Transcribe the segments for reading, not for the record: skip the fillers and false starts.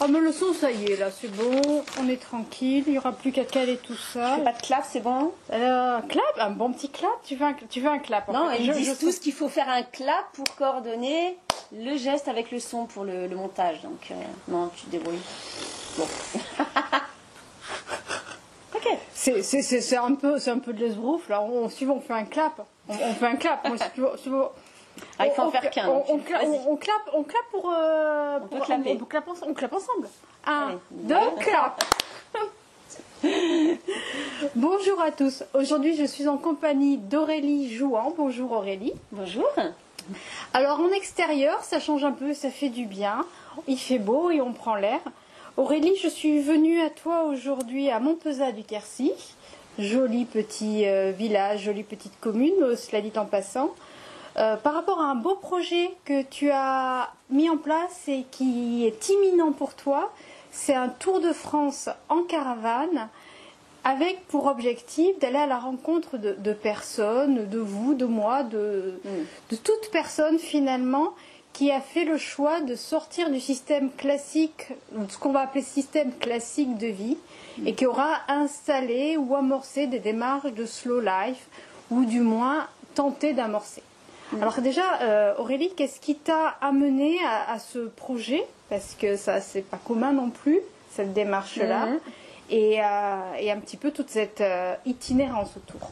Ah mais le son ça y est là, c'est bon, on est tranquille, il n'y aura plus qu'à caler tout ça. Je fais pas de clap, c'est bon? Clap, un bon petit clap, tu veux un clap? Non, ils disent tous qu'il faut faire un clap pour coordonner le geste avec le son pour le montage. Donc non, tu te débrouilles. Bon. Ok. C'est un peu de l'esbrouf là, on fait un clap. On fait un clap. Moi, si tu veux, Ah, il faut en faire qu'un. On clappe pour clapper. On clappe ensemble. Un, Allez, deux, clap. Bonjour à tous. Aujourd'hui, je suis en compagnie d'Aurélie Jouan. Bonjour Aurélie. Bonjour. Alors en extérieur, ça change un peu, ça fait du bien. Il fait beau et on prend l'air. Aurélie, je suis venue à toi aujourd'hui à Montpezat du Quercy. Joli petit village, jolie petite commune, cela dit en passant. Par rapport à un beau projet que tu as mis en place et qui est imminent pour toi, c'est un tour de France en caravane avec pour objectif d'aller à la rencontre de personnes, de vous, de moi, de toute personne finalement qui a fait le choix de sortir du système classique, ce qu'on va appeler système classique de vie, et qui aura installé ou amorcé des démarches de slow life, ou du moins tenté d'amorcer. Alors déjà, Aurélie, qu'est-ce qui t'a amené à ce projet? Parce que ça, c'est pas commun non plus, cette démarche-là, et un petit peu toute cette itinérance autour.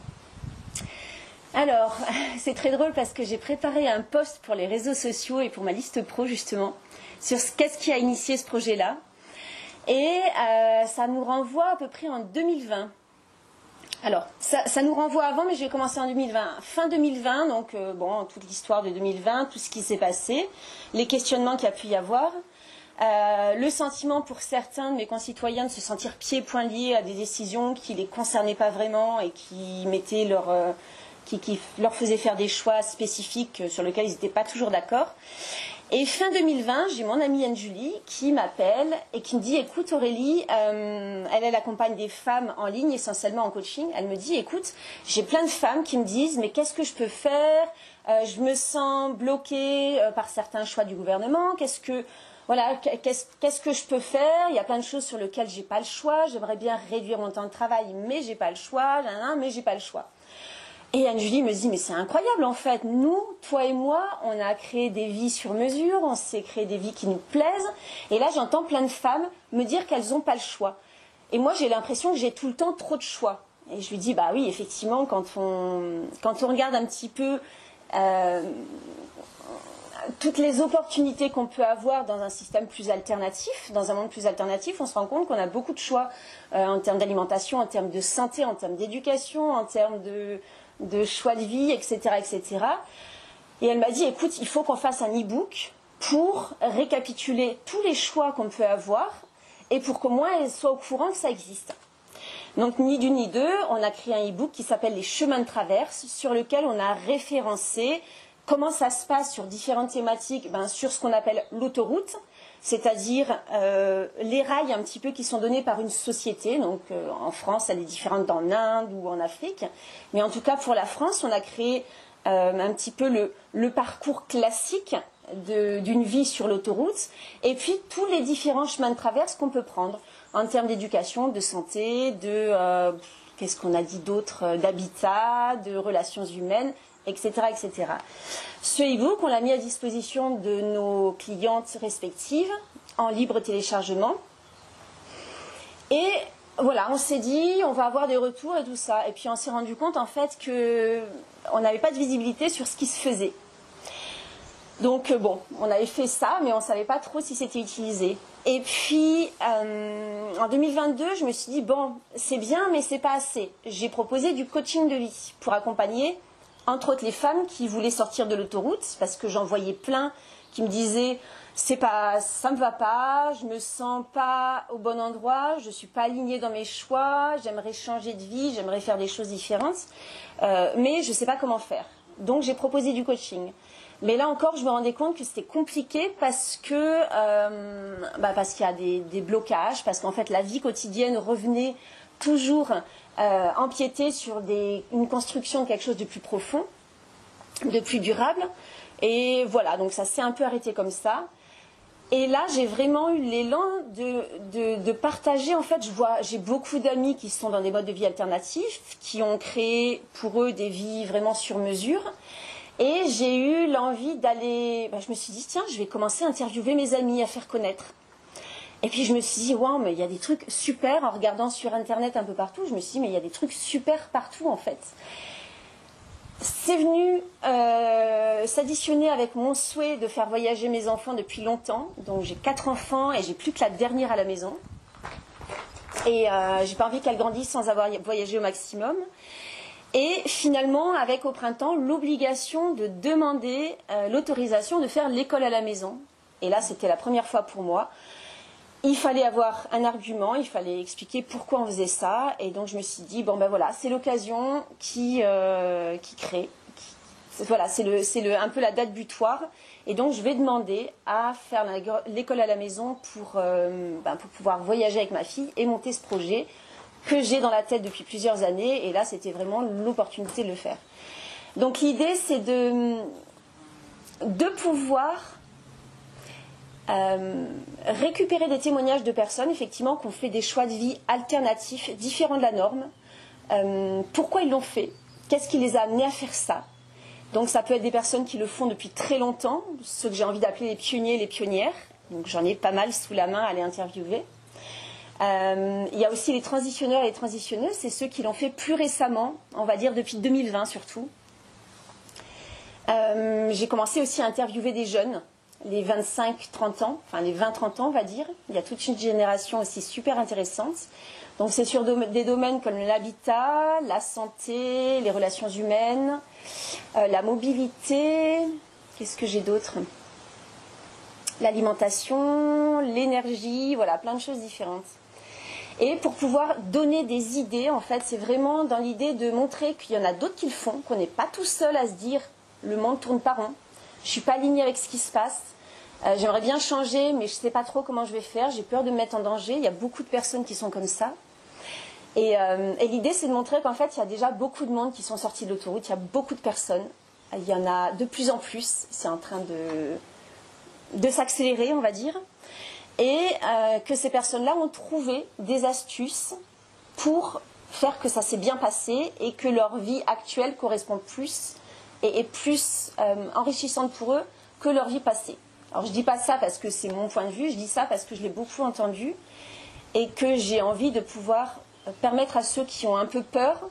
Alors, c'est très drôle parce que j'ai préparé un post pour les réseaux sociaux et pour ma liste pro justement sur qu'est-ce qui a initié ce projet-là. Et ça nous renvoie à peu près en 2020. Alors, ça nous renvoie avant, mais je vais commencer en 2020. Fin 2020, donc toute l'histoire de 2020, tout ce qui s'est passé, les questionnements qu'il y a pu y avoir, le sentiment pour certains de mes concitoyens de se sentir pieds et poings liés à des décisions qui ne les concernaient pas vraiment et qui mettaient qui leur faisaient faire des choix spécifiques sur lesquels ils n'étaient pas toujours d'accord. Et fin 2020, j'ai mon amie Anne-Julie qui m'appelle et qui me dit « Écoute Aurélie, elle accompagne des femmes en ligne, essentiellement en coaching. Elle me dit « Écoute, j'ai plein de femmes qui me disent « Mais qu'est-ce que je peux faire ? Je me sens bloquée par certains choix du gouvernement. Qu'est-ce que je peux faire ? Il y a plein de choses sur lesquelles j'ai pas le choix. J'aimerais bien réduire mon temps de travail, mais j'ai pas le choix. Mais j'ai pas le choix. » Et Anne-Julie me dit, mais c'est incroyable en fait, nous, toi et moi, on a créé des vies sur mesure, on s'est créé des vies qui nous plaisent, et là j'entends plein de femmes me dire qu'elles n'ont pas le choix. Et moi j'ai l'impression que j'ai tout le temps trop de choix. Et je lui dis, bah oui, effectivement, quand on regarde un petit peu toutes les opportunités qu'on peut avoir dans un système plus alternatif, dans un monde plus alternatif, on se rend compte qu'on a beaucoup de choix en termes d'alimentation, en termes de santé, en termes d'éducation, en termes de choix de vie, etc., etc. Et elle m'a dit, écoute, il faut qu'on fasse un e-book pour récapituler tous les choix qu'on peut avoir et pour qu'au moins elle soit au courant que ça existe. Donc, ni d'une ni deux, on a créé un e-book qui s'appelle Les chemins de traverse, sur lequel on a référencé comment ça se passe sur différentes thématiques, sur ce qu'on appelle l'autoroute, c'est-à-dire les rails un petit peu qui sont donnés par une société. Donc en France, elle est différente d'en Inde ou en Afrique. Mais en tout cas, pour la France, on a créé un petit peu le parcours classique d'une vie sur l'autoroute. Et puis tous les différents chemins de traverse qu'on peut prendre en termes d'éducation, de santé, qu'est-ce qu'on a dit d'autre, d'habitat, de relations humaines, etc., etc. Ce e-book, on l'a mis à disposition de nos clientes respectives en libre téléchargement. Et voilà, on s'est dit, on va avoir des retours et tout ça. Et puis on s'est rendu compte en fait qu'on n'avait pas de visibilité sur ce qui se faisait. Donc on avait fait ça, mais on ne savait pas trop si c'était utilisé. Et puis en 2022, je me suis dit, c'est bien, mais c'est pas assez. J'ai proposé du coaching de vie pour accompagner entre autres les femmes qui voulaient sortir de l'autoroute, parce que j'en voyais plein qui me disaient ça me va pas, je me sens pas au bon endroit, je suis pas alignée dans mes choix, j'aimerais changer de vie, j'aimerais faire des choses différentes, mais je sais pas comment faire. Donc j'ai proposé du coaching. Mais là encore, je me rendais compte que c'était compliqué parce qu'il y a des blocages, parce qu'en fait la vie quotidienne revenait toujours empiéter sur une construction de quelque chose de plus profond, de plus durable. Et voilà, donc ça s'est un peu arrêté comme ça. Et là, j'ai vraiment eu l'élan de partager. En fait, j'ai beaucoup d'amis qui sont dans des modes de vie alternatifs, qui ont créé pour eux des vies vraiment sur mesure. Et j'ai eu l'envie d'aller... je me suis dit, tiens, je vais commencer à interviewer mes amis, à faire connaître. Et puis je me suis dit, waouh, mais il y a des trucs super. En regardant sur Internet un peu partout, je me suis dit, mais il y a des trucs super partout, en fait. C'est venu s'additionner avec mon souhait de faire voyager mes enfants depuis longtemps. Donc j'ai 4 enfants et j'ai plus que la dernière à la maison. Et j'ai pas envie qu'elle grandisse sans avoir voyagé au maximum. Et finalement, avec au printemps, l'obligation de demander l'autorisation de faire l'école à la maison. Et là, c'était la première fois pour moi. Il fallait avoir un argument, il fallait expliquer pourquoi on faisait ça. Et donc je me suis dit, bon ben voilà, c'est l'occasion qui crée. Voilà, c'est un peu la date butoir. Et donc je vais demander à faire l'école à la maison pour pouvoir voyager avec ma fille et monter ce projet que j'ai dans la tête depuis plusieurs années. Et là, c'était vraiment l'opportunité de le faire. Donc l'idée, c'est de pouvoir récupérer des témoignages de personnes, effectivement, qui ont fait des choix de vie alternatifs, différents de la norme. Pourquoi ils l'ont fait? Qu'est-ce qui les a amenés à faire ça? Donc ça peut être des personnes qui le font depuis très longtemps, ceux que j'ai envie d'appeler les pionniers et les pionnières. Donc j'en ai pas mal sous la main à les interviewer. Il y a aussi les transitionneurs et les transitionneuses, c'est ceux qui l'ont fait plus récemment, on va dire depuis 2020 surtout. J'ai commencé aussi à interviewer des jeunes, les 25-30 ans, enfin les 20-30 ans on va dire. Il y a toute une génération aussi super intéressante. Donc c'est sur des domaines comme l'habitat, la santé, les relations humaines, la mobilité, qu'est-ce que j'ai d'autre? L'alimentation, l'énergie, voilà, plein de choses différentes. Et pour pouvoir donner des idées, en fait, c'est vraiment dans l'idée de montrer qu'il y en a d'autres qui le font, qu'on n'est pas tout seul à se dire le monde tourne pas rond, je ne suis pas alignée avec ce qui se passe, j'aimerais bien changer, mais je ne sais pas trop comment je vais faire, j'ai peur de me mettre en danger. Il y a beaucoup de personnes qui sont comme ça. Et l'idée, c'est de montrer qu'en fait, il y a déjà beaucoup de monde qui sont sortis de l'autoroute, il y a beaucoup de personnes, il y en a de plus en plus, c'est en train de s'accélérer, on va dire. Et que ces personnes-là ont trouvé des astuces pour faire que ça s'est bien passé et que leur vie actuelle correspond plus et est plus enrichissante pour eux que leur vie passée. Alors je ne dis pas ça parce que c'est mon point de vue, je dis ça parce que je l'ai beaucoup entendu et que j'ai envie de pouvoir permettre à ceux qui ont un peu peur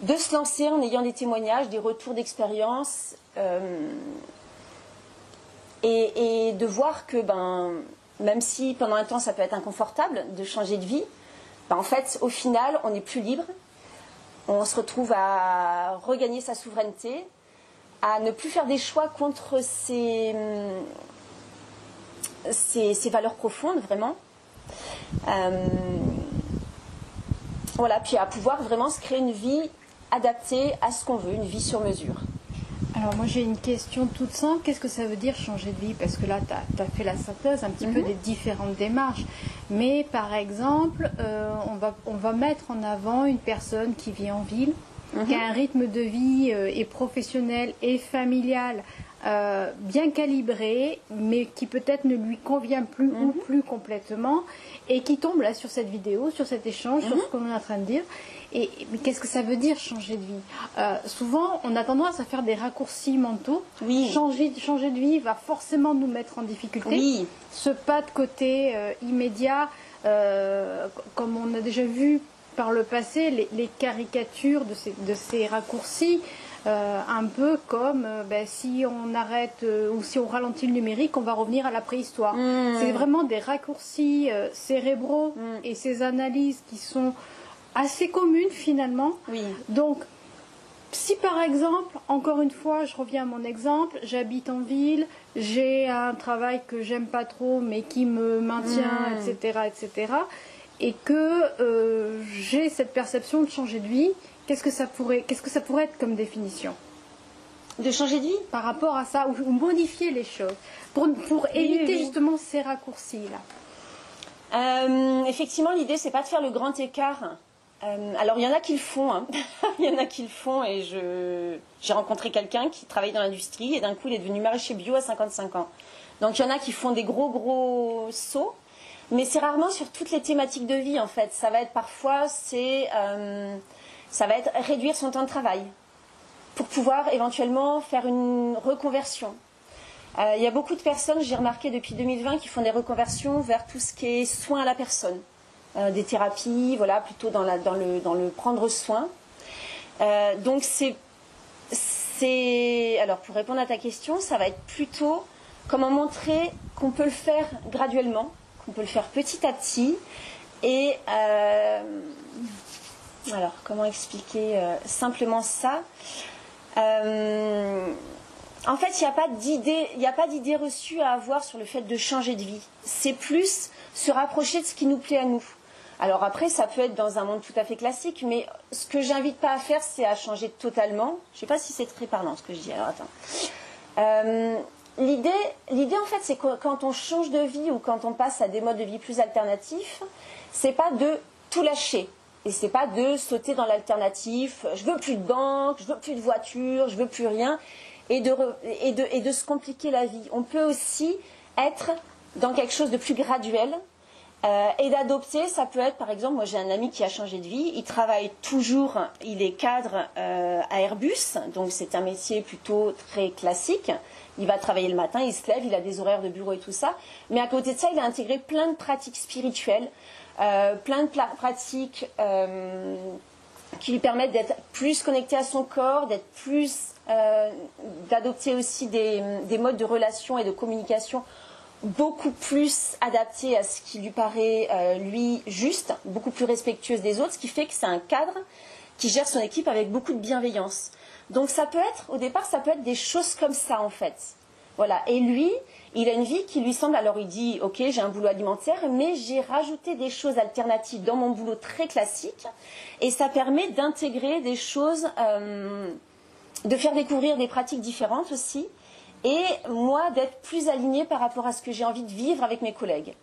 de se lancer en ayant des témoignages, des retours d'expérience et de voir que même si pendant un temps ça peut être inconfortable de changer de vie, en fait au final on n'est plus libre, on se retrouve à regagner sa souveraineté, à ne plus faire des choix contre ses valeurs profondes vraiment. Voilà, puis à pouvoir vraiment se créer une vie adaptée à ce qu'on veut, une vie sur mesure. Alors moi j'ai une question toute simple, qu'est-ce que ça veut dire changer de vie? Parce que là tu as fait la synthèse un petit peu des différentes démarches. Mais par exemple, on va mettre en avant une personne qui vit en ville, qui a un rythme de vie et professionnel et familial bien calibré, mais qui peut-être ne lui convient plus ou plus complètement, et qui tombe là sur cette vidéo, sur cet échange, sur ce qu'on est en train de dire. Mais qu'est-ce que ça veut dire changer de vie? Souvent, on a tendance à faire des raccourcis mentaux. Oui. Changer de vie va forcément nous mettre en difficulté. Oui. Ce pas de côté immédiat, comme on a déjà vu par le passé, les caricatures de ces raccourcis, un peu comme si on arrête ou si on ralentit le numérique, on va revenir à la préhistoire. C'est vraiment des raccourcis cérébraux et ces analyses qui sont assez communes finalement. Oui. Donc, si par exemple, encore une fois, je reviens à mon exemple, j'habite en ville, j'ai un travail que j'aime pas trop mais qui me maintient, etc., et que j'ai cette perception de changer de vie, qu'est-ce que ça pourrait être comme définition? De changer de vie? Par rapport à ça, ou modifier les choses, pour éviter justement ces raccourcis-là. Effectivement, l'idée, c'est pas de faire le grand écart. Alors, il y en a qui le font. Hein. Il y en a qui le font. Et j'ai rencontré quelqu'un qui travaille dans l'industrie et d'un coup, il est devenu maraîcher bio à 55 ans. Donc il y en a qui font des gros sauts, mais c'est rarement sur toutes les thématiques de vie en fait. Ça va être parfois, ça va être réduire son temps de travail pour pouvoir éventuellement faire une reconversion. Il y a beaucoup de personnes, j'ai remarqué depuis 2020, qui font des reconversions vers tout ce qui est soins à la personne. Des thérapies, voilà, plutôt dans le prendre soin. Donc alors pour répondre à ta question, ça va être plutôt comment montrer qu'on peut le faire graduellement, qu'on peut le faire petit à petit. Et alors comment expliquer simplement ça? En fait, il n'y a pas d'idée reçue à avoir sur le fait de changer de vie. C'est plus se rapprocher de ce qui nous plaît à nous. Alors après, ça peut être dans un monde tout à fait classique, mais ce que j'invite pas à faire, c'est à changer totalement. Je ne sais pas si c'est très parlant ce que je dis. Alors attends. L'idée, en fait, c'est que quand on change de vie ou quand on passe à des modes de vie plus alternatifs, c'est pas de tout lâcher. Et c'est pas de sauter dans l'alternatif. Je veux plus de banque, je veux plus de voiture, je veux plus rien. Et de se compliquer la vie. On peut aussi être dans quelque chose de plus graduel et d'adopter. Ça peut être, par exemple, moi j'ai un ami qui a changé de vie, il travaille toujours, il est cadre à Airbus, donc c'est un métier plutôt très classique. Il va travailler le matin, il se lève, il a des horaires de bureau et tout ça. Mais à côté de ça, il a intégré plein de pratiques spirituelles, plein de pratiques qui lui permettent d'être plus connecté à son corps, d'être plus d'adopter aussi des modes de relation et de communication beaucoup plus adaptés à ce qui lui paraît lui juste, beaucoup plus respectueuse des autres, ce qui fait que c'est un cadre qui gère son équipe avec beaucoup de bienveillance. Donc ça peut être, au départ, ça peut être des choses comme ça en fait. Voilà. Et lui, il a une vie qui lui semble, alors il dit, ok, j'ai un boulot alimentaire, mais j'ai rajouté des choses alternatives dans mon boulot très classique, et ça permet d'intégrer des choses, de faire découvrir des pratiques différentes aussi, et moi d'être plus alignée par rapport à ce que j'ai envie de vivre avec mes collègues.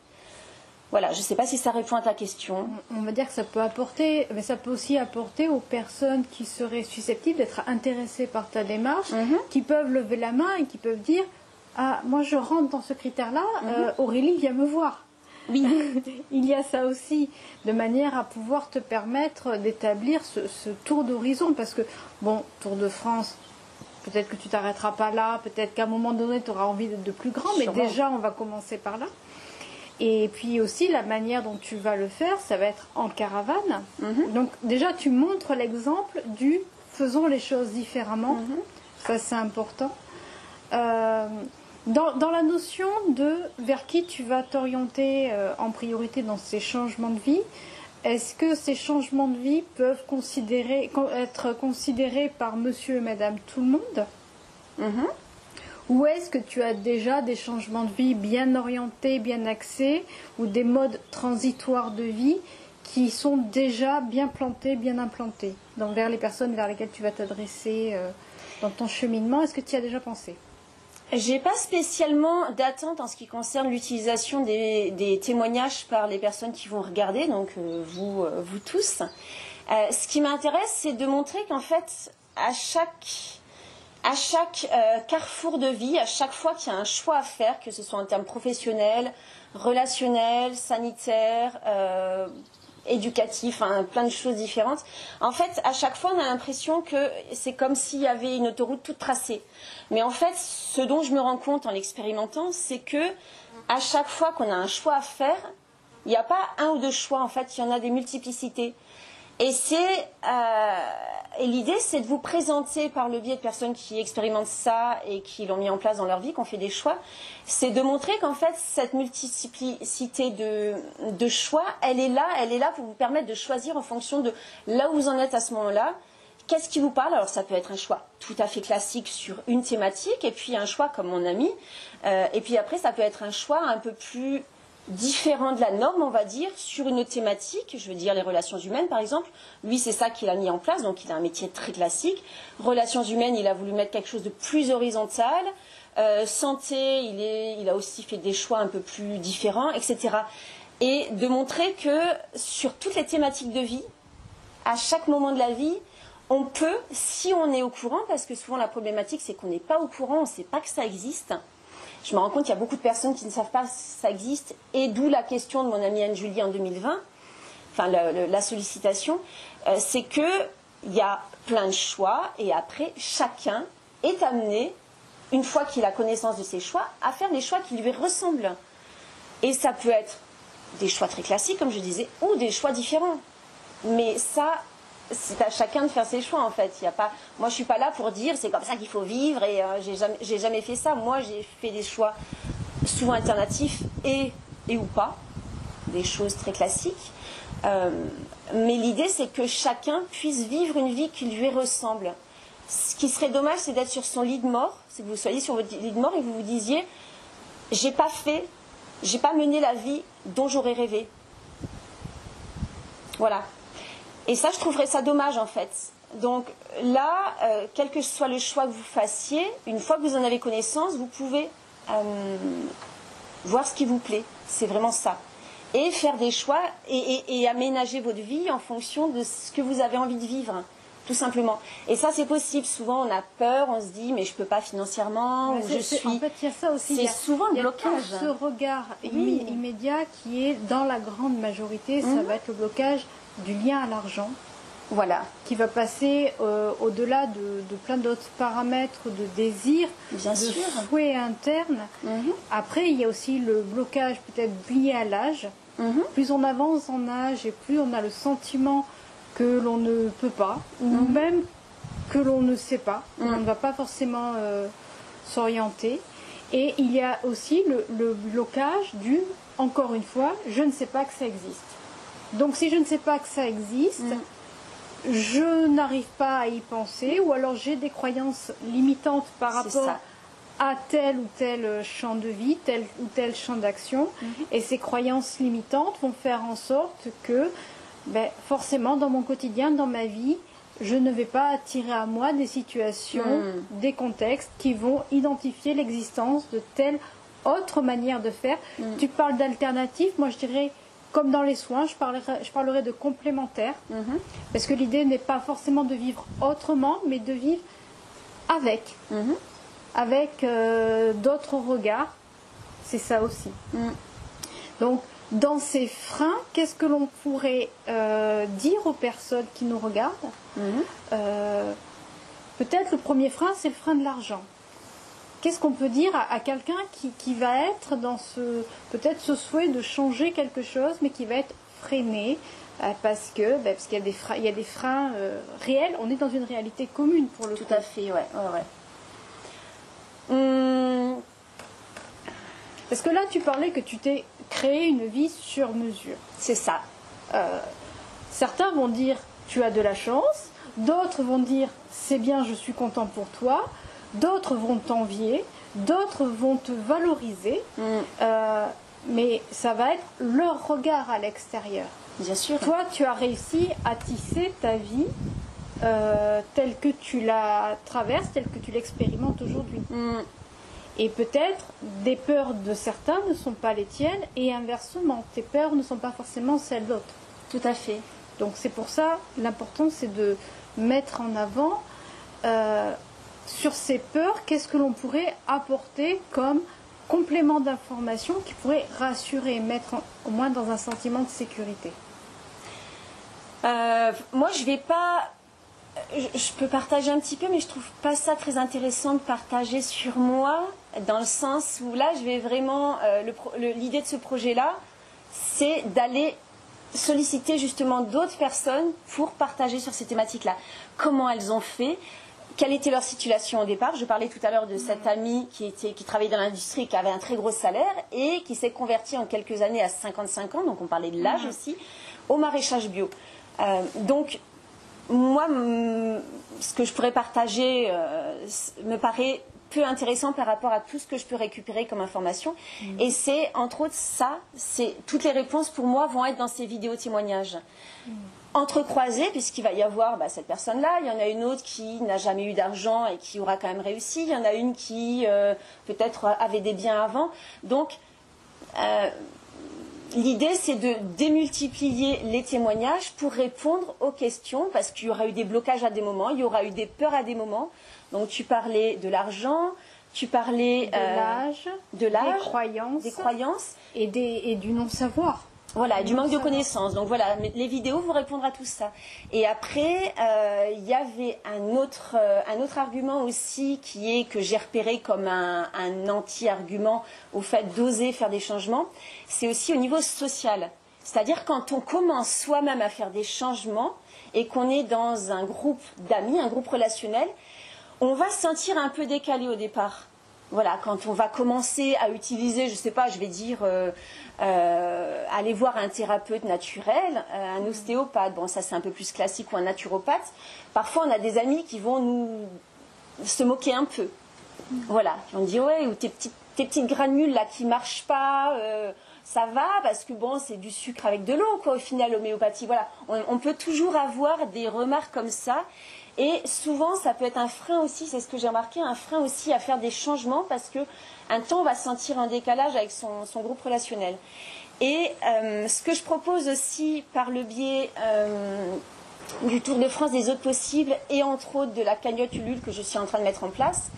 Voilà, je ne sais pas si ça répond à ta question. On va dire que ça peut apporter, mais ça peut aussi apporter aux personnes qui seraient susceptibles d'être intéressées par ta démarche, qui peuvent lever la main et qui peuvent dire « Ah, moi je rentre dans ce critère-là, Aurélie vient me voir ». Oui. Il y a ça aussi, de manière à pouvoir te permettre d'établir ce tour d'horizon. Parce que, bon, Tour de France, peut-être que tu t'arrêteras pas là, peut-être qu'à un moment donné, tu auras envie d'être de plus grand, mais déjà, on va commencer par là. Et puis aussi, la manière dont tu vas le faire, ça va être en caravane. Donc déjà, tu montres l'exemple du « faisons les choses différemment ». Ça, c'est important. Dans la notion de vers qui tu vas t'orienter en priorité dans ces changements de vie, est-ce que ces changements de vie peuvent être considérés par monsieur et madame tout le monde Ou est-ce que tu as déjà des changements de vie bien orientés, bien axés, ou des modes transitoires de vie qui sont déjà bien plantés, bien implantés, donc vers les personnes vers lesquelles tu vas t'adresser dans ton cheminement? Est-ce que tu y as déjà pensé? J'ai pas spécialement d'attente en ce qui concerne l'utilisation des témoignages par les personnes qui vont regarder, donc vous tous. Ce qui m'intéresse, c'est de montrer qu'en fait, à chaque carrefour de vie, à chaque fois qu'il y a un choix à faire, que ce soit en termes professionnels, relationnels, sanitaires, éducatifs, hein, plein de choses différentes. En fait, à chaque fois, on a l'impression que c'est comme s'il y avait une autoroute toute tracée. Mais en fait, ce dont je me rends compte en l'expérimentant, c'est que à chaque fois qu'on a un choix à faire, il n'y a pas un ou deux choix. En fait, il y en a des multiplicités. Et l'idée, c'est de vous présenter par le biais de personnes qui expérimentent ça et qui l'ont mis en place dans leur vie, qui ont fait des choix, c'est de montrer qu'en fait, cette multiplicité de choix, elle est là pour vous permettre de choisir en fonction de là où vous en êtes à ce moment-là. Qu'est-ce qui vous parle? Alors, ça peut être un choix tout à fait classique sur une thématique, et puis un choix comme mon ami, et puis après, ça peut être un choix un peu plus différent de la norme, on va dire, sur une autre thématique, je veux dire les relations humaines par exemple. Lui, c'est ça qu'il a mis en place, donc il a un métier très classique. Relations humaines, il a voulu mettre quelque chose de plus horizontal. Santé, il a aussi fait des choix un peu plus différents, etc. Et de montrer que sur toutes les thématiques de vie, à chaque moment de la vie, on peut, si on est au courant, parce que souvent la problématique c'est qu'on n'est pas au courant, on ne sait pas que ça existe, je me rends compte qu'il y a beaucoup de personnes qui ne savent pas que ça existe, et d'où la question de mon amie Anne-Julie en 2020, enfin la sollicitation, c'est qu'il y a plein de choix, et après, chacun est amené, une fois qu'il a connaissance de ses choix, à faire des choix qui lui ressemblent. Et ça peut être des choix très classiques, comme je disais, ou des choix différents. Mais ça, c'est à chacun de faire ses choix, en fait. Il y a pas... Moi, je ne suis pas là pour dire c'est comme ça qu'il faut vivre, et j'ai jamais fait ça. Moi, j'ai fait des choix souvent alternatifs et ou pas, des choses très classiques. Mais l'idée, c'est que chacun puisse vivre une vie qui lui ressemble. Ce qui serait dommage, c'est d'être sur son lit de mort, c'est que vous soyez sur votre lit de mort et que vous vous disiez j'ai pas mené la vie dont j'aurais rêvé. Voilà. Et ça, je trouverais ça dommage, en fait. Donc là, quel que soit le choix que vous fassiez, une fois que vous en avez connaissance, vous pouvez voir ce qui vous plaît. C'est vraiment ça. Et faire des choix et aménager votre vie en fonction de ce que vous avez envie de vivre, tout simplement. Et ça, c'est possible. Souvent, on a peur, on se dit, mais je ne peux pas financièrement, ou je suis... En fait, il y a ça aussi. C'est souvent le blocage. Il y a ce regard immédiat qui est, dans la grande majorité, ça va être le blocage du lien à l'argent. Voilà. Qui va passer au-delà de plein d'autres paramètres de désir, bien de sûr, souhait interne. Après, il y a aussi le blocage peut-être lié à l'âge. Plus on avance en âge et plus on a le sentiment que l'on ne peut pas, ou même que l'on ne sait pas, on ne va pas forcément s'orienter. Et il y a aussi le blocage du, encore une fois, je ne sais pas que ça existe. Donc si je ne sais pas que ça existe, je n'arrive pas à y penser, ou alors j'ai des croyances limitantes par rapport à tel ou tel champ de vie, tel ou tel champ d'action, et ces croyances limitantes vont faire en sorte que forcément dans mon quotidien, dans ma vie, je ne vais pas attirer à moi des situations, des contextes qui vont identifier l'existence de telle autre manière de faire. Tu parles d'alternative, moi je dirais, comme dans les soins, je parlerai de complémentaire, parce que l'idée n'est pas forcément de vivre autrement, mais de vivre avec d'autres regards, c'est ça aussi. Donc, dans ces freins, qu'est-ce que l'on pourrait dire aux personnes qui nous regardent? Peut-être le premier frein, c'est le frein de l'argent. Qu'est-ce qu'on peut dire à quelqu'un qui va être dans peut-être ce souhait de changer quelque chose, mais qui va être freiné parce qu'il y a des freins réels. On est dans une réalité commune pour le coup. Tout à fait, ouais. Parce que là, tu parlais que tu t'es créé une vie sur mesure. C'est ça. Certains vont dire tu as de la chance, d'autres vont dire c'est bien, je suis content pour toi. D'autres vont t'envier, d'autres vont te valoriser, mais ça va être leur regard à l'extérieur. Bien sûr. Toi, tu as réussi à tisser ta vie telle que tu la traverses, telle que tu l'expérimentes aujourd'hui. Et peut-être des peurs de certains ne sont pas les tiennes, et inversement, tes peurs ne sont pas forcément celles d'autres. Tout à fait. Donc c'est pour ça, l'important c'est de mettre en avant... sur ces peurs, qu'est-ce que l'on pourrait apporter comme complément d'information qui pourrait rassurer, mettre au moins dans un sentiment de sécurité? Moi, je peux partager un petit peu, mais je trouve pas ça très intéressant de partager sur moi, dans le sens où là, je vais vraiment... l'idée de ce projet-là, c'est d'aller solliciter justement d'autres personnes pour partager sur ces thématiques-là. Comment elles ont fait? Quelle était leur situation au départ? Je parlais tout à l'heure de cette amie qui travaillait dans l'industrie, qui avait un très gros salaire et qui s'est convertie en quelques années à 55 ans, donc on parlait de l'âge aussi, au maraîchage bio. Donc, moi, ce que je pourrais partager me paraît peu intéressant par rapport à tout ce que je peux récupérer comme information. Et c'est, entre autres, toutes les réponses pour moi vont être dans ces vidéos témoignages. Entrecroisés, puisqu'il va y avoir cette personne-là, il y en a une autre qui n'a jamais eu d'argent et qui aura quand même réussi, il y en a une qui peut-être avait des biens avant. Donc, l'idée, c'est de démultiplier les témoignages pour répondre aux questions, parce qu'il y aura eu des blocages à des moments, il y aura eu des peurs à des moments. Donc, tu parlais de l'argent, Tu parlais de l'âge, des croyances et du non-savoir. Voilà, du manque de connaissances. Donc voilà, les vidéos vont répondre à tout ça. Et après, il y avait un autre argument aussi qui est que j'ai repéré comme un anti-argument au fait d'oser faire des changements. C'est aussi au niveau social. C'est-à-dire quand on commence soi-même à faire des changements et qu'on est dans un groupe d'amis, un groupe relationnel, on va se sentir un peu décalé au départ. Voilà, quand on va commencer à utiliser, je ne sais pas, je vais dire, aller voir un thérapeute naturel, un ostéopathe, bon ça c'est un peu plus classique, ou un naturopathe, parfois on a des amis qui vont se moquer un peu. Voilà, qui vont dire, ouais, ou tes petites granules là qui ne marchent pas, ça va, parce que bon, c'est du sucre avec de l'eau, quoi, au final, l'homéopathie. Voilà, on peut toujours avoir des remarques comme ça. Et souvent, ça peut être un frein aussi, c'est ce que j'ai remarqué, un frein aussi à faire des changements parce qu'un temps, on va sentir un décalage avec son groupe relationnel. Et ce que je propose aussi par le biais du Tour de France des autres possibles et entre autres de la cagnotte Ulule que je suis en train de mettre en place,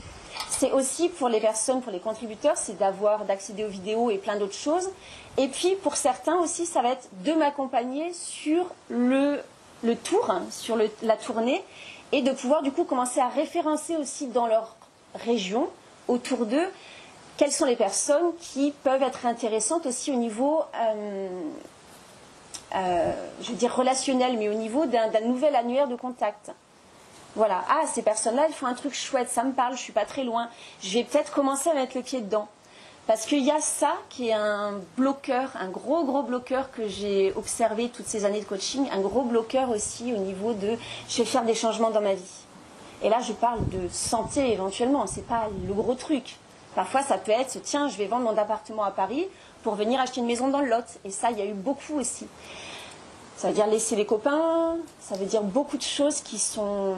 c'est aussi pour les personnes, pour les contributeurs, c'est d'accéder aux vidéos et plein d'autres choses. Et puis pour certains aussi, ça va être de m'accompagner sur le tour, sur la tournée, et de pouvoir du coup commencer à référencer aussi dans leur région, autour d'eux, quelles sont les personnes qui peuvent être intéressantes aussi au niveau, je veux dire relationnel, mais au niveau d'un nouvel annuaire de contact. Voilà, ah ces personnes-là, elles font un truc chouette, ça me parle, je ne suis pas très loin, je vais peut-être commencer à mettre le pied dedans. Parce qu'il y a ça qui est un bloqueur, un gros bloqueur que j'ai observé toutes ces années de coaching, un gros bloqueur aussi au niveau de je vais faire des changements dans ma vie. Et là je parle de santé éventuellement, c'est pas le gros truc. Parfois ça peut être tiens je vais vendre mon appartement à Paris pour venir acheter une maison dans le Lot. Et ça il y a eu beaucoup aussi. Ça veut dire laisser les copains, ça veut dire beaucoup de choses qui sont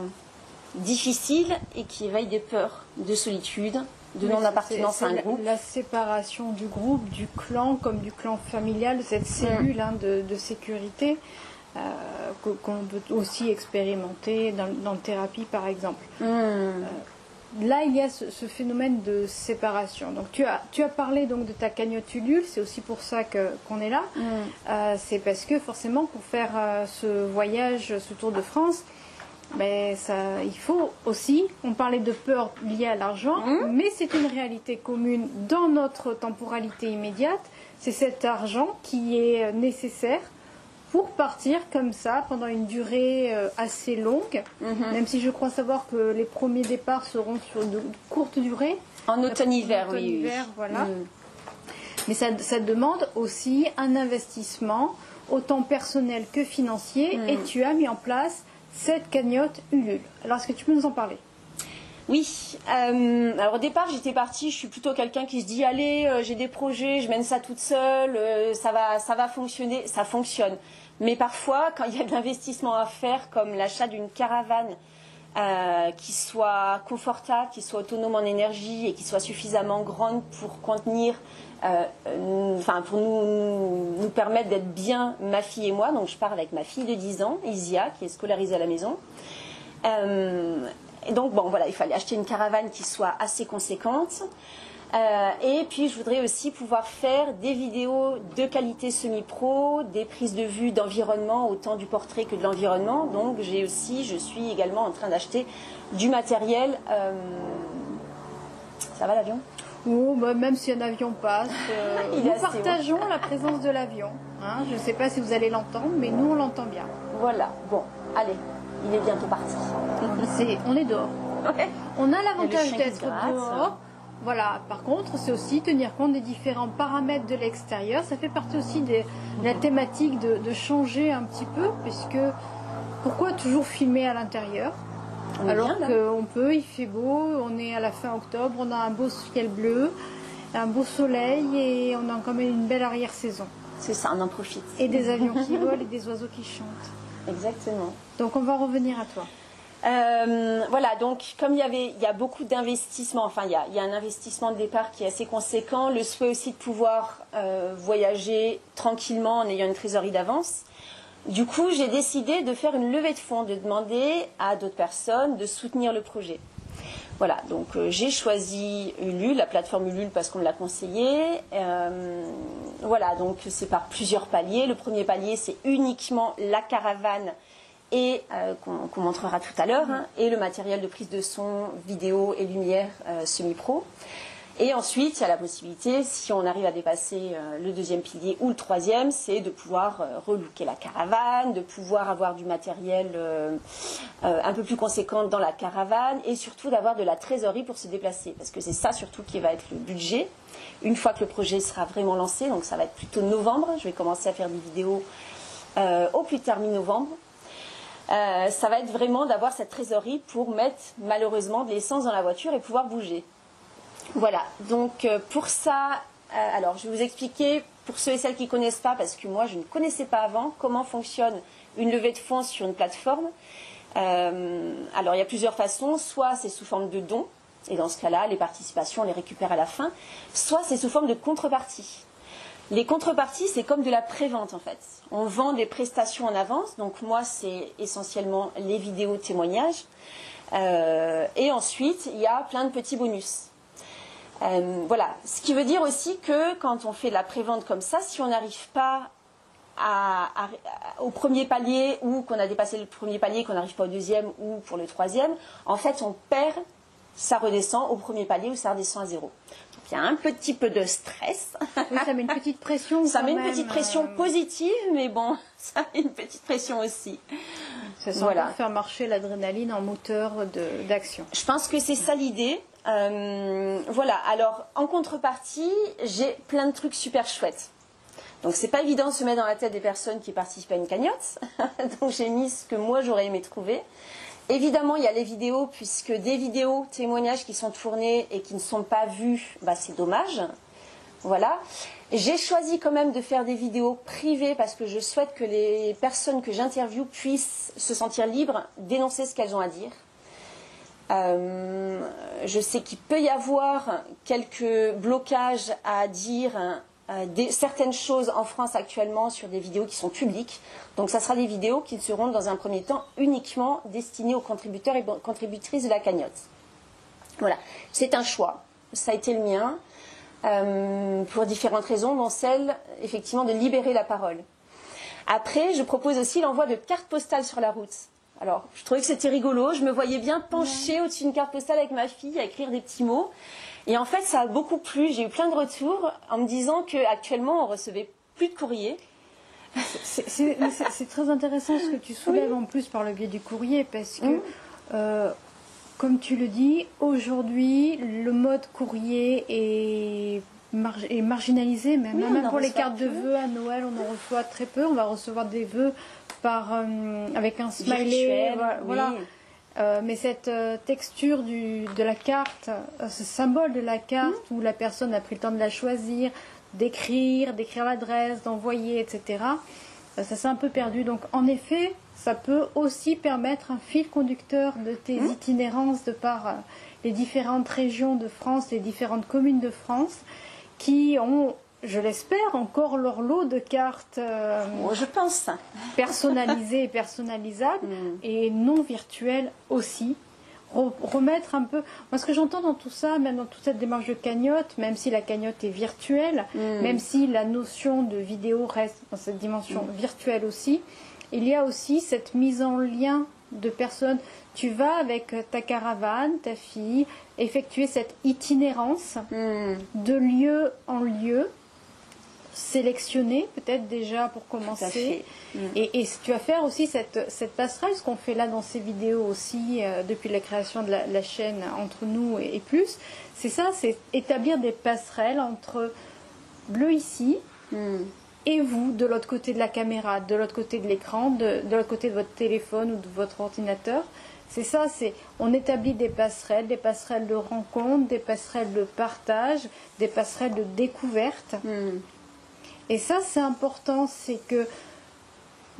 difficiles et qui éveillent des peurs de solitude, de non-appartenance à un groupe. La séparation du groupe, du clan, comme du clan familial, cette cellule de sécurité qu'on peut aussi expérimenter dans la thérapie par exemple. Là, il y a ce phénomène de séparation. Donc, tu as parlé donc de ta cagnotte Ulule, c'est aussi pour ça qu'on est là. C'est parce que forcément, pour faire ce voyage, ce Tour de France, il faut aussi, on parlait de peur liée à l'argent, mais c'est une réalité commune dans notre temporalité immédiate. C'est cet argent qui est nécessaire pour partir comme ça pendant une durée assez longue, même si je crois savoir que les premiers départs seront sur de courtes durées. En automne-hiver, oui. Voilà. Mais ça demande aussi un investissement, autant personnel que financier, et tu as mis en place cette cagnotte Ulule. Alors, est-ce que tu peux nous en parler ? Oui. Alors au départ, j'étais partie, je suis plutôt quelqu'un qui se dit allez, j'ai des projets, je mène ça toute seule, ça va fonctionner. Ça fonctionne. Mais parfois, quand il y a de l'investissement à faire, comme l'achat d'une caravane qui soit confortable, qui soit autonome en énergie et qui soit suffisamment grande pour contenir, pour nous permettre d'être bien ma fille et moi. Donc je pars avec ma fille de 10 ans, Isia, qui est scolarisée à la maison. Et donc bon voilà, il fallait acheter une caravane qui soit assez conséquente. Et puis je voudrais aussi pouvoir faire des vidéos de qualité semi-pro, des prises de vue d'environnement, autant du portrait que de l'environnement. Donc je suis également en train d'acheter du matériel. Ça va l'avion ? Même si un avion passe, nous partageons la présence de l'avion. Je ne sais pas si vous allez l'entendre, mais nous on l'entend bien. Voilà, bon, allez, il est bientôt parti. On est dehors. Ouais. On a l'avantage d'être dehors. Voilà, par contre, c'est aussi tenir compte des différents paramètres de l'extérieur. Ça fait partie aussi de la thématique de changer un petit peu, puisque pourquoi toujours filmer à l'intérieur ? Alors qu'on peut, il fait beau, on est à la fin octobre, on a un beau ciel bleu, un beau soleil et on a quand même une belle arrière-saison. C'est ça, on en profite. Et des avions qui volent et des oiseaux qui chantent. Exactement. Donc on va revenir à toi. Voilà, donc comme il y a beaucoup d'investissements, enfin il y a un investissement de départ qui est assez conséquent, le souhait aussi de pouvoir voyager tranquillement en ayant une trésorerie d'avance. Du coup, j'ai décidé de faire une levée de fonds, de demander à d'autres personnes de soutenir le projet. Voilà, donc j'ai choisi Ulule, la plateforme Ulule parce qu'on me l'a conseillé. Voilà, donc c'est par plusieurs paliers. Le premier palier, c'est uniquement la caravane et qu'on montrera tout à l'heure, hein, et le matériel de prise de son, vidéo et lumière semi-pro. Et ensuite, il y a la possibilité, si on arrive à dépasser le deuxième pilier ou le troisième, c'est de pouvoir relooker la caravane, de pouvoir avoir du matériel un peu plus conséquent dans la caravane et surtout d'avoir de la trésorerie pour se déplacer. Parce que c'est ça surtout qui va être le budget. Une fois que le projet sera vraiment lancé, donc ça va être plutôt novembre, je vais commencer à faire des vidéos au plus tard mi-novembre. Ça va être vraiment d'avoir cette trésorerie pour mettre malheureusement de l'essence dans la voiture et pouvoir bouger. Voilà, donc pour ça, alors je vais vous expliquer pour ceux et celles qui ne connaissent pas, parce que moi je ne connaissais pas avant comment fonctionne une levée de fonds sur une plateforme. Alors il y a plusieurs façons, soit c'est sous forme de dons, et dans ce cas-là les participations on les récupère à la fin, soit c'est sous forme de contrepartie. Les contreparties c'est comme de la prévente en fait. On vend des prestations en avance, donc moi c'est essentiellement les vidéos témoignages, et ensuite il y a plein de petits bonus. Voilà, ce qui veut dire aussi que quand on fait de la prévente comme ça, si on n'arrive pas au premier palier ou qu'on a dépassé le premier palier, qu'on n'arrive pas au deuxième ou pour le troisième, en fait on perd, ça redescend au premier palier ou ça redescend à zéro. Donc il y a un petit peu de stress. Oui, ça met une petite pression. Ça met une petite pression positive, mais bon, ça met une petite pression aussi. Ça semble faire marcher l'adrénaline en moteur d'action. Je pense que c'est ça l'idée. Voilà, alors en contrepartie, j'ai plein de trucs super chouettes. Donc c'est pas évident de se mettre dans la tête des personnes qui participent à une cagnotte. Donc j'ai mis ce que moi j'aurais aimé trouver. Évidemment, il y a les vidéos, puisque des vidéos témoignages qui sont tournées et qui ne sont pas vues, bah, c'est dommage. Voilà. J'ai choisi quand même de faire des vidéos privées parce que je souhaite que les personnes que j'interviewe puissent se sentir libres d'énoncer ce qu'elles ont à dire. Je sais qu'il peut y avoir quelques blocages à dire certaines choses en France actuellement sur des vidéos qui sont publiques. Donc ça sera des vidéos qui seront dans un premier temps uniquement destinées aux contributeurs et contributrices de la cagnotte. Voilà, c'est un choix. Ça a été le mien pour différentes raisons, dont celle effectivement de libérer la parole. Après, je propose aussi l'envoi de cartes postales sur la route. Alors, je trouvais que c'était rigolo. Je me voyais bien penchée au-dessus d'une carte postale avec ma fille à écrire des petits mots. Et en fait, ça a beaucoup plu. J'ai eu plein de retours en me disant qu'actuellement, on recevait plus de courrier. C'est très intéressant ce que tu soulèves en plus par le biais du courrier parce que, comme tu le dis, aujourd'hui, le mode courrier est marginalisé. Même pour les cartes de vœux à Noël, on en reçoit très peu. On va recevoir des vœux avec un smiley, voilà. Mais cette texture de la carte, ce symbole de la carte où la personne a pris le temps de la choisir, d'écrire l'adresse, d'envoyer, etc. Ça s'est un peu perdu. Donc en effet, ça peut aussi permettre un fil conducteur de tes itinérances de par les différentes régions de France, les différentes communes de France qui ont, je l'espère, encore leur lot de cartes je pense. personnalisées et personnalisables et non virtuelles aussi. Remettre un peu... Moi, ce que j'entends dans tout ça, même dans toute cette démarche de cagnotte, même si la cagnotte est virtuelle, même si la notion de vidéo reste dans cette dimension virtuelle aussi, il y a aussi cette mise en lien de personnes. Tu vas avec ta caravane, ta fille, effectuer cette itinérance de lieu en lieu, sélectionner peut-être déjà pour commencer. Et tu vas faire aussi cette passerelle, ce qu'on fait là dans ces vidéos aussi depuis la création de la chaîne Entre nous et plus. C'est ça, c'est établir des passerelles entre Bleu ici et vous de l'autre côté de la caméra, de l'autre côté de l'écran, de l'autre côté de votre téléphone ou de votre ordinateur. C'est ça, on établit des passerelles de rencontre, des passerelles de partage, des passerelles de découverte. Et ça, c'est important, c'est que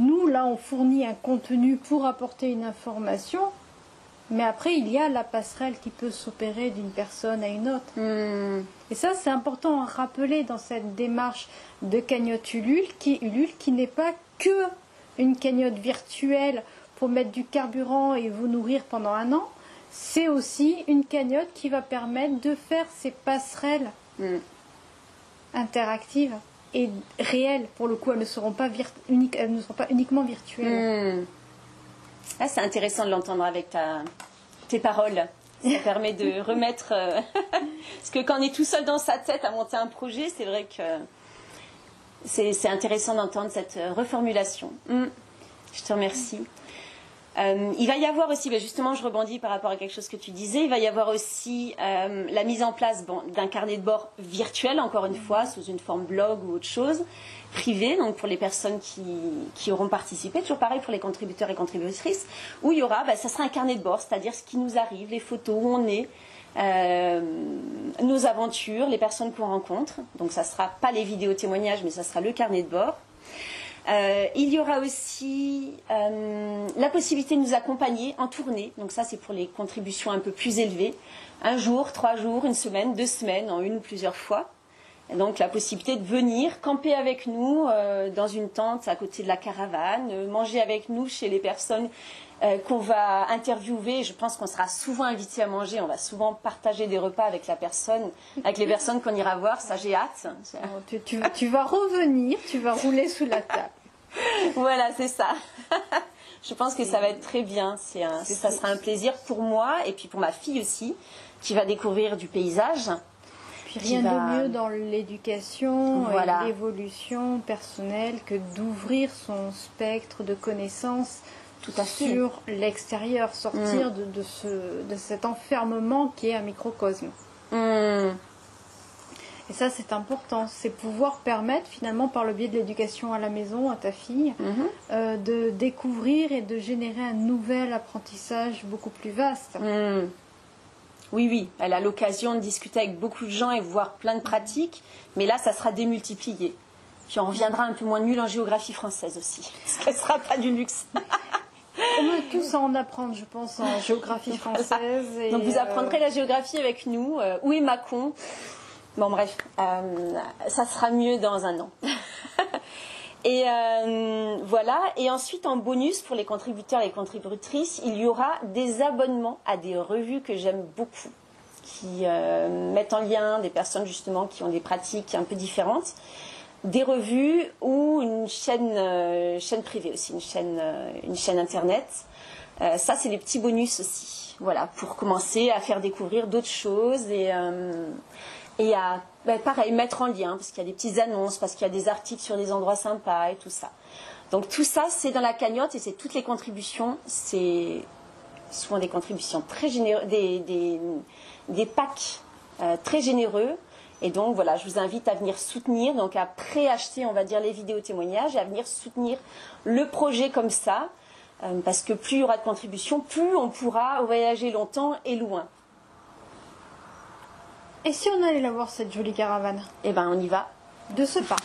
nous, là, on fournit un contenu pour apporter une information, mais après, il y a la passerelle qui peut s'opérer d'une personne à une autre. Et ça, c'est important à rappeler dans cette démarche de cagnotte Ulule, qui n'est pas que une cagnotte virtuelle pour mettre du carburant et vous nourrir pendant un an. c'est aussi une cagnotte qui va permettre de faire ces passerelles interactives et réelles. Pour le coup, elles ne seront pas, elles ne seront pas uniquement virtuelles. Ah, c'est intéressant de l'entendre avec tes paroles. Ça permet de remettre... Parce que quand on est tout seul dans sa tête à monter un projet, c'est vrai que c'est intéressant d'entendre cette reformulation. Je te remercie. Il va y avoir aussi, justement je rebondis par rapport à quelque chose que tu disais, il va y avoir aussi la mise en place d'un carnet de bord virtuel, encore une fois, sous une forme blog ou autre chose, privé, donc pour les personnes qui auront participé, toujours pareil pour les contributeurs et contributrices, où il y aura, ça sera un carnet de bord, c'est-à-dire ce qui nous arrive, les photos où on est, nos aventures, les personnes qu'on rencontre, donc ça ne sera pas les vidéos témoignages, mais ça sera le carnet de bord. Il y aura aussi la possibilité de nous accompagner en tournée. Donc ça, c'est pour les contributions un peu plus élevées. 1 jour, 3 jours, 1 semaine, 2 semaines, en 1 ou plusieurs fois. Et donc la possibilité de venir camper avec nous dans une tente à côté de la caravane, manger avec nous chez les personnes qu'on va interviewer. Je pense qu'on sera souvent invité à manger. On va souvent partager des repas avec avec les personnes qu'on ira voir. Ça, j'ai hâte. Tu vas revenir, tu vas rouler sous la table. Voilà, c'est ça. Je pense que ça va être très bien. Ça sera un plaisir pour moi et puis pour ma fille aussi, qui va découvrir du paysage. Puis rien de mieux dans l'éducation et l'évolution personnelle que d'ouvrir son spectre de connaissances sur l'extérieur, sortir de cet enfermement qui est un microcosme. Et ça, c'est important. C'est pouvoir permettre, finalement, par le biais de l'éducation à la maison, à ta fille, de découvrir et de générer un nouvel apprentissage beaucoup plus vaste. Oui. Elle a l'occasion de discuter avec beaucoup de gens et voir plein de pratiques. Mais là, ça sera démultiplié. Puis on reviendra un peu moins nul en géographie française aussi. Parce qu'elle ne sera pas du luxe. On va tous en apprendre, je pense, en géographie française. Et donc vous apprendrez la géographie avec nous. Où est Mâcon ? Bon, bref, ça sera mieux dans 1 an. Et voilà. Et ensuite, en bonus, pour les contributeurs et les contributrices, il y aura des abonnements à des revues que j'aime beaucoup, qui mettent en lien des personnes, justement, qui ont des pratiques un peu différentes. Des revues ou une chaîne privée aussi, une chaîne internet. Ça, c'est les petits bonus aussi. Voilà, pour commencer à faire découvrir d'autres choses et à, pareil, mettre en lien, parce qu'il y a des petites annonces, parce qu'il y a des articles sur des endroits sympas et tout ça. Donc tout ça, c'est dans la cagnotte et c'est toutes les contributions. C'est souvent des contributions très généreuses, des packs très généreux. Et donc voilà, je vous invite à venir soutenir, donc à préacheter, on va dire, les vidéos témoignages et à venir soutenir le projet comme ça. Parce que plus il y aura de contributions, plus on pourra voyager longtemps et loin. Et si on allait la voir, cette jolie caravane ? Eh bien, on y va. De ce pas.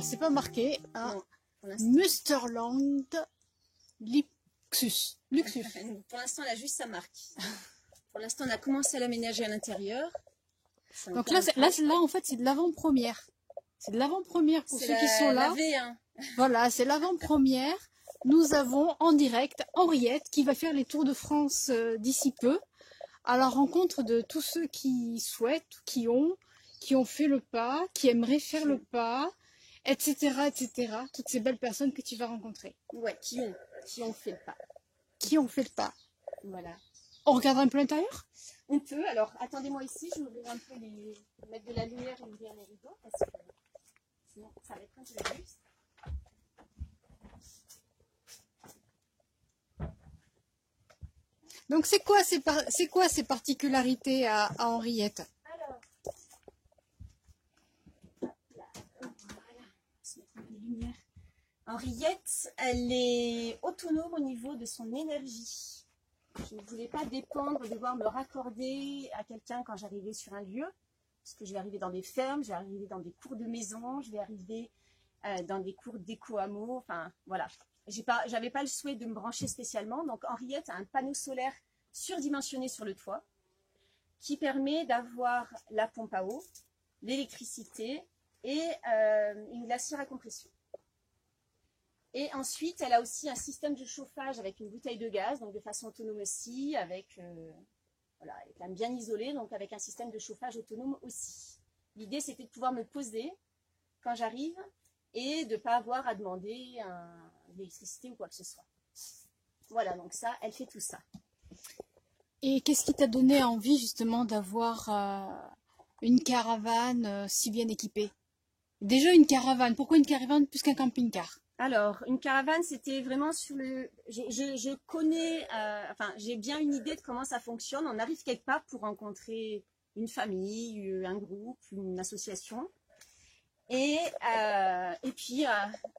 C'est pas marqué à Musterland Luxus. Pour l'instant, elle a juste sa marque. Pour l'instant, on a commencé à l'aménager à l'intérieur. Donc là, en fait, c'est de l'avant-première. C'est de l'avant-première pour ceux qui sont là. Voilà, c'est l'avant-première. Nous avons en direct Henriette qui va faire les tours de France d'ici peu, à la rencontre de tous ceux qui souhaitent, qui ont fait le pas, qui aimeraient faire le pas, etc., etc. Toutes ces belles personnes que tu vas rencontrer. Ouais, qui ont fait le pas. Qui ont fait le pas. Voilà. On regarde un peu l'intérieur ? On peut. Alors, attendez-moi ici, je vais ouvrir un peu mettre de la lumière et ouvrir les rideaux, parce que sinon, ça va être un peu juste. Donc, c'est quoi ces particularités à Henriette ? Alors, hop là, voilà. On va se mettre Henriette, elle est autonome au niveau de son énergie. Je ne voulais pas dépendre, devoir me raccorder à quelqu'un quand j'arrivais sur un lieu, parce que je vais arriver dans des fermes, je vais arriver dans des cours de maison, je vais arriver dans des cours d'éco-hameau, enfin voilà. J'avais pas le souhait de me brancher spécialement, donc Henriette a un panneau solaire surdimensionné sur le toit qui permet d'avoir la pompe à eau, l'électricité et une glacière à compression. Et ensuite, elle a aussi un système de chauffage avec une bouteille de gaz, donc de façon autonome aussi, avec, voilà, elle est quand même bien isolée, donc avec un système de chauffage autonome aussi. L'idée, c'était de pouvoir me poser quand j'arrive et de ne pas avoir à demander de l'électricité ou quoi que ce soit. Voilà, donc ça, elle fait tout ça. Et qu'est-ce qui t'a donné envie justement d'avoir une caravane si bien équipée? Déjà une caravane, pourquoi une caravane plus qu'un camping-car? Alors, une caravane, c'était vraiment sur le... Je connais, enfin, j'ai bien une idée de comment ça fonctionne. On arrive quelque part pour rencontrer une famille, un groupe, une association. Et puis,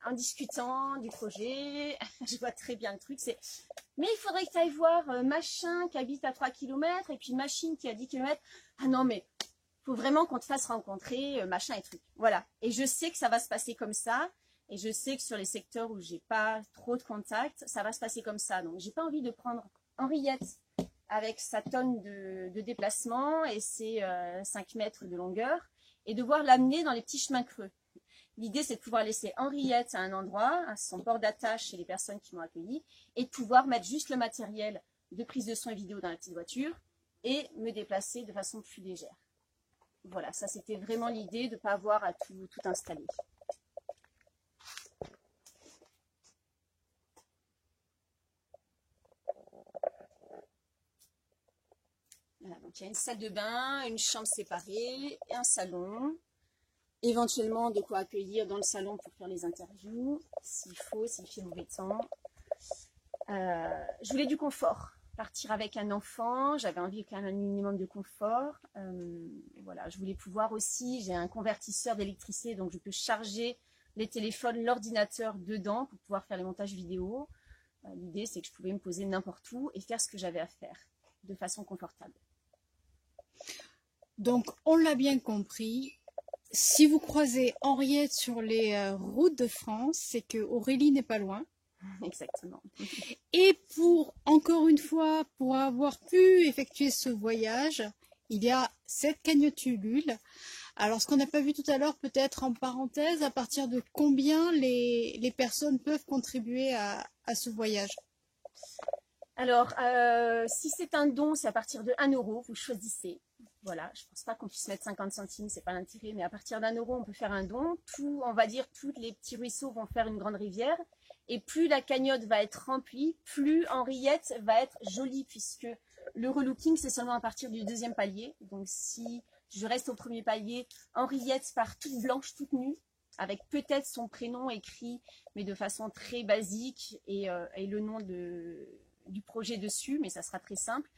en discutant du projet, je vois très bien le truc, c'est « Mais il faudrait que tu ailles voir machin qui habite à 3 km et puis machine qui a 10 km. Ah non, mais il faut vraiment qu'on te fasse rencontrer machin et truc. » Voilà. Et je sais que ça va se passer comme ça. Et je sais que sur les secteurs où j'ai pas trop de contact, ça va se passer comme ça. Donc, j'ai pas envie de prendre Henriette avec sa tonne de déplacement et ses 5 mètres de longueur et devoir l'amener dans les petits chemins creux. L'idée, c'est de pouvoir laisser Henriette à un endroit, à son port d'attache chez les personnes qui m'ont accueillie, et de pouvoir mettre juste le matériel de prise de son et vidéo dans la petite voiture et me déplacer de façon plus légère. Voilà, ça c'était vraiment l'idée de ne pas avoir à tout installer. Voilà, donc il y a une salle de bain, une chambre séparée, et un salon. Éventuellement de quoi accueillir dans le salon pour faire les interviews, s'il faut, s'il fait mauvais temps. Je voulais du confort. Partir avec un enfant, j'avais envie quand même un minimum de confort. Voilà, je voulais pouvoir aussi, j'ai un convertisseur d'électricité, donc je peux charger les téléphones, l'ordinateur dedans pour pouvoir faire les montages vidéo. L'idée, c'est que je pouvais me poser n'importe où et faire ce que j'avais à faire de façon confortable. Donc, on l'a bien compris, si vous croisez Henriette sur les routes de France, c'est que Aurélie n'est pas loin. Exactement. Et encore une fois, pour avoir pu effectuer ce voyage, il y a cette cagnotte Ulule. Alors, ce qu'on n'a pas vu tout à l'heure, peut-être en parenthèse, à partir de combien les personnes peuvent contribuer à ce voyage? Alors, si c'est un don, c'est à partir de 1 €, vous choisissez. Voilà, je ne pense pas qu'on puisse mettre 50 centimes, c'est pas l'intérêt, mais à partir d'1 €, on peut faire un don. On va dire, tous les petits ruisseaux vont faire une grande rivière. Et plus la cagnotte va être remplie, plus Henriette va être jolie, puisque le relooking, c'est seulement à partir du 2e palier. Donc, si je reste au 1er palier, Henriette part toute blanche, toute nue, avec peut-être son prénom écrit, mais de façon très basique, et le nom du projet dessus, mais ça sera très simple.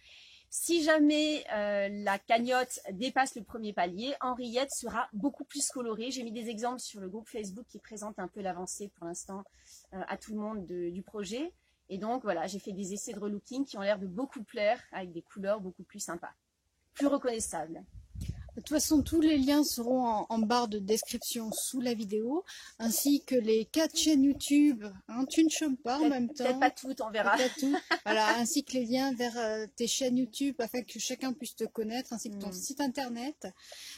Si jamais la cagnotte dépasse le 1er palier, Henriette sera beaucoup plus colorée. J'ai mis des exemples sur le groupe Facebook qui présente un peu l'avancée pour l'instant à tout le monde du projet. Et donc voilà, j'ai fait des essais de relooking qui ont l'air de beaucoup plaire avec des couleurs beaucoup plus sympas, plus reconnaissables. De toute façon, tous les liens seront en barre de description sous la vidéo, ainsi que les 4 chaînes YouTube. Hein, tu ne chômes pas en même temps. Peut-être pas toutes, on verra. Tout. Voilà, ainsi que les liens vers tes chaînes YouTube, afin que chacun puisse te connaître, ainsi que ton site internet.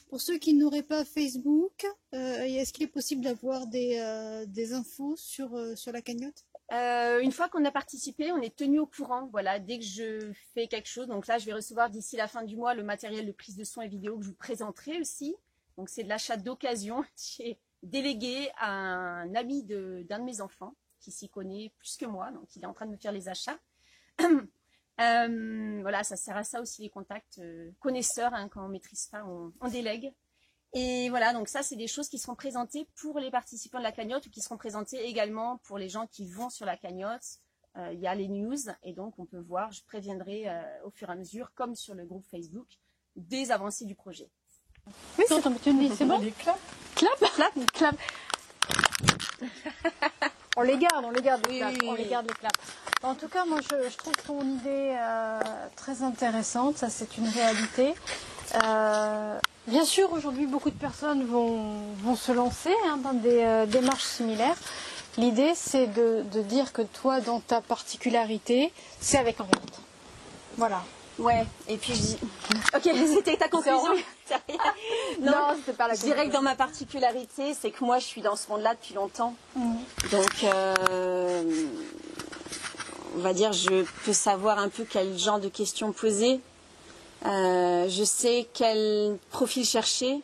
Pour ceux qui n'auraient pas Facebook, est-ce qu'il est possible d'avoir des infos sur la cagnotte? Une fois qu'on a participé, on est tenu au courant. Voilà, dès que je fais quelque chose, donc là je vais recevoir d'ici la fin du mois le matériel de prise de son et vidéo que je vous présenterai aussi. Donc c'est de l'achat d'occasion. J'ai délégué à un ami d'un de mes enfants qui s'y connaît plus que moi, donc il est en train de me faire les achats. Voilà, ça sert à ça aussi les contacts connaisseurs, hein, quand on maîtrise pas, on délègue. Et voilà, donc ça, c'est des choses qui seront présentées pour les participants de la cagnotte ou qui seront présentées également pour les gens qui vont sur la cagnotte. Il y a les news et donc on peut voir, je préviendrai au fur et à mesure, comme sur le groupe Facebook, des avancées du projet. Oui, c'est bon. Clap. Clap. Clap. Clap. On les garde les claps. Oui. On les garde les claps. En tout cas, moi, je trouve ton idée très intéressante. Ça, c'est une réalité. Bien sûr, aujourd'hui, beaucoup de personnes vont se lancer dans des démarches similaires. L'idée, c'est de dire que toi, dans ta particularité, c'est avec Henriette. Voilà. Ouais, et puis je dis... Ok, c'était ta conclusion. Non, c'était pas la Je dirais que dans ma particularité, c'est que moi, je suis dans ce monde-là depuis longtemps. Donc, on va dire, je peux savoir un peu quel genre de questions poser. Je sais quel profil chercher.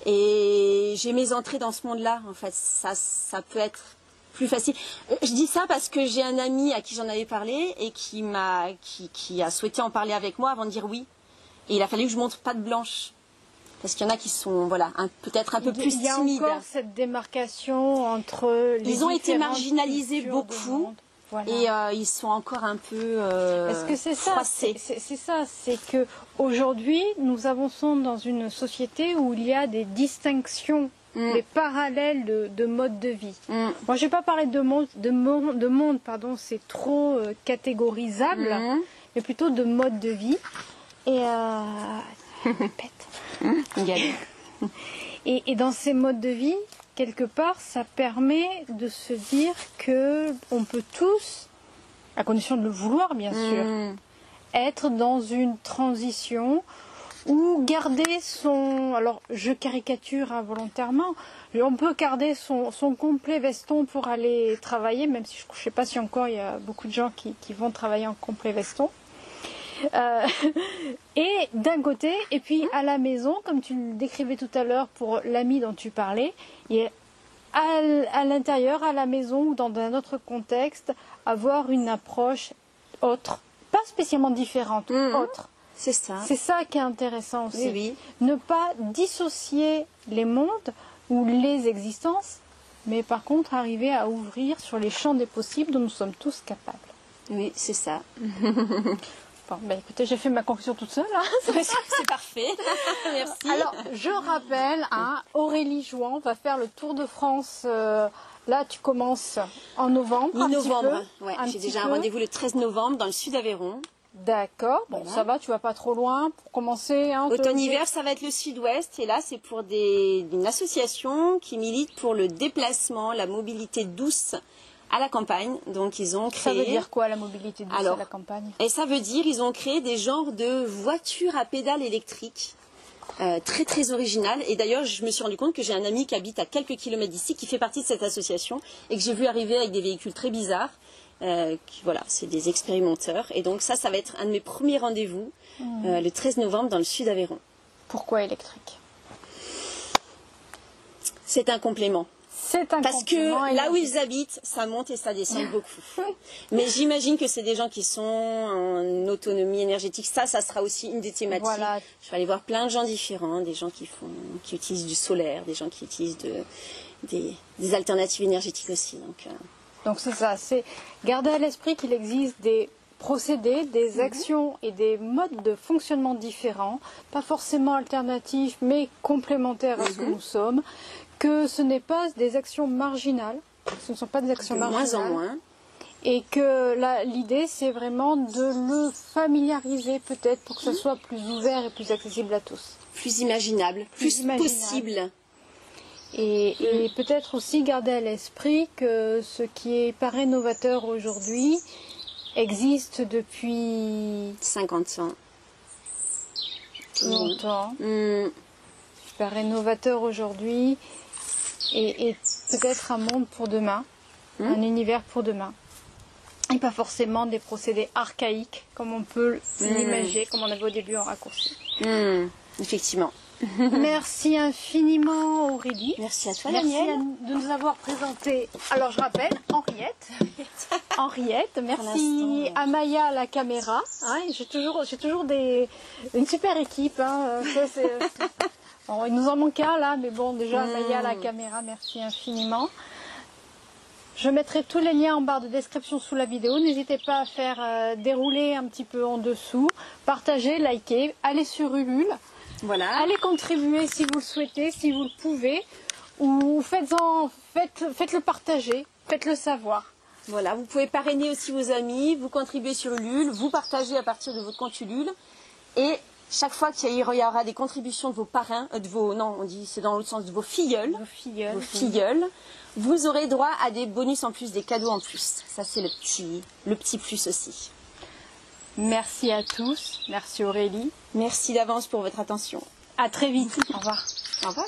Et j'ai mes entrées dans ce monde-là, en fait. Ça peut être plus facile. Je dis ça parce que j'ai un ami à qui j'en avais parlé et qui a souhaité en parler avec moi avant de dire oui. Et il a fallu que je montre patte blanche. Parce qu'il y en a qui sont peut-être un peu plus timides. Il y a encore cette démarcation entre les Ils ont été différentes marginalisés cultures beaucoup. Voilà. Et ils sont encore un peu Est-ce que c'est ça? froissés. C'est ça, c'est que aujourd'hui nous avançons dans une société où il y a des distinctions, des parallèles de mode de vie. Moi, je ne vais pas parler de monde, pardon, c'est trop catégorisable, mais plutôt de mode de vie. Et Et dans ces modes de vie, quelque part, ça permet de se dire que on peut tous, à condition de le vouloir bien sûr, être dans une transition ou garder son... Alors, je caricature volontairement. On peut garder son complet veston pour aller travailler, même si je ne sais pas si encore il y a beaucoup de gens qui vont travailler en complet veston. Et d'un côté, et puis à la maison, comme tu le décrivais tout à l'heure pour l'ami dont tu parlais, et à l'intérieur, à la maison ou dans un autre contexte, avoir une approche autre, pas spécialement différente, autre. C'est ça. C'est ça qui est intéressant aussi. Oui. Ne pas dissocier les mondes ou les existences, mais par contre arriver à ouvrir sur les champs des possibles dont nous sommes tous capables. Oui, c'est ça. Bon, ben écoutez, j'ai fait ma conclusion toute seule. C'est parfait. Merci. Alors, je rappelle, Aurélie Jouan va faire le Tour de France. Là, tu commences en novembre. Mi-novembre. Ouais, j'ai déjà un rendez-vous le 13 novembre dans le sud d'Aveyron. D'accord. Bon, ça va, tu vas pas trop loin pour commencer. Automne-hiver, ça va être le sud-ouest. Et là, c'est pour une association qui milite pour le déplacement, la mobilité douce à la campagne. Donc ils ont créé... Ça veut dire quoi la mobilité douce à la campagne? Et ça veut dire ils ont créé des genres de voitures à pédales électriques très très originales. Et d'ailleurs je me suis rendu compte que j'ai un ami qui habite à quelques kilomètres d'ici qui fait partie de cette association et que j'ai vu arriver avec des véhicules très bizarres. Voilà, c'est des expérimenteurs. Et donc ça va être un de mes premiers rendez-vous le 13 novembre dans le sud d'Aveyron. Pourquoi électrique? C'est un complément. Parce que là où ils habitent, ça monte et ça descend beaucoup. Mais j'imagine que c'est des gens qui sont en autonomie énergétique. Ça sera aussi une des thématiques. Voilà. Je vais aller voir plein de gens différents, des gens qui utilisent du solaire, des gens qui utilisent des alternatives énergétiques aussi. Donc c'est ça, c'est garder à l'esprit qu'il existe des procédés, des actions et des modes de fonctionnement différents, pas forcément alternatifs, mais complémentaires à ce que nous sommes. Que ce n'est pas des actions marginales, ce ne sont pas des actions marginales. De moins en moins. Et que l'idée, c'est vraiment de le familiariser peut-être pour que ce soit plus ouvert et plus accessible à tous. Plus imaginable, plus possible. Et peut-être aussi garder à l'esprit que ce qui paraît novateur aujourd'hui existe depuis 50 ans. Longtemps. Qui paraît novateur aujourd'hui. Et peut-être un monde pour demain, un univers pour demain. Et pas forcément des procédés archaïques, comme on peut l'imaginer, comme on avait au début en raccourci. Effectivement. Merci infiniment Aurélie. Merci à toi Daniel. Merci de nous avoir présenté. Alors je rappelle, Henriette. Henriette, merci à Maya à la caméra. J'ai toujours une super équipe. Bon, il nous en manque un là, mais bon, déjà, Maya à la caméra, merci infiniment. Je mettrai tous les liens en barre de description sous la vidéo. N'hésitez pas à faire dérouler un petit peu en dessous. Partagez, likez, allez sur Ulule. Voilà. Allez contribuer si vous le souhaitez, si vous le pouvez. Ou faites-le partager. Faites-le savoir. Voilà, vous pouvez parrainer aussi vos amis, vous contribuer sur Ulule, vous partager à partir de votre compte Ulule. Et chaque fois qu'il y aura des contributions de vos parrains, non, on dit c'est dans l'autre sens, de vos filleuls, vous aurez droit à des bonus en plus, des cadeaux en plus. Ça, c'est le petit plus aussi. Merci à tous. Merci Aurélie. Merci d'avance pour votre attention. À très vite. Au revoir. Au revoir.